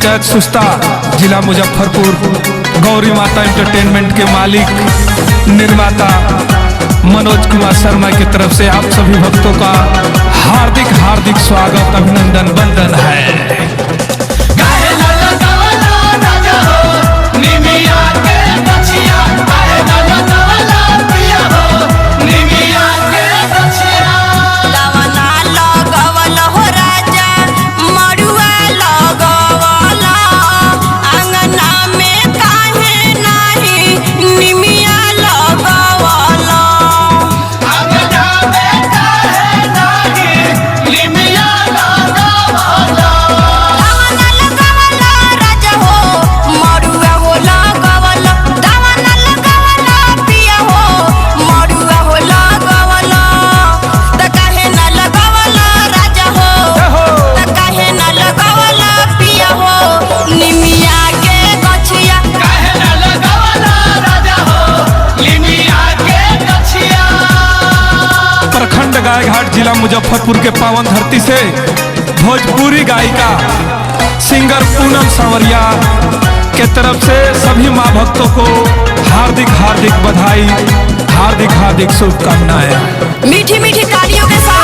पंचायत सुस्ता, जिला मुजफ्फरपुर, गौरी माता एंटरटेनमेंट के मालिक निर्माता मनोज कुमार शर्मा की तरफ से आप सभी भक्तों का हार्दिक हार्दिक स्वागत, अभिनंदन, वंदन है। गायघाट जिला मुजफ्फरपुर के पावन धरती से भोजपुरी गायिका सिंगर पूनम सांवरिया के तरफ से सभी माँ भक्तों को हार्दिक हार्दिक बधाई, हार्दिक हार्दिक शुभकामनाएं। मीठी मीठी तालियों के साथ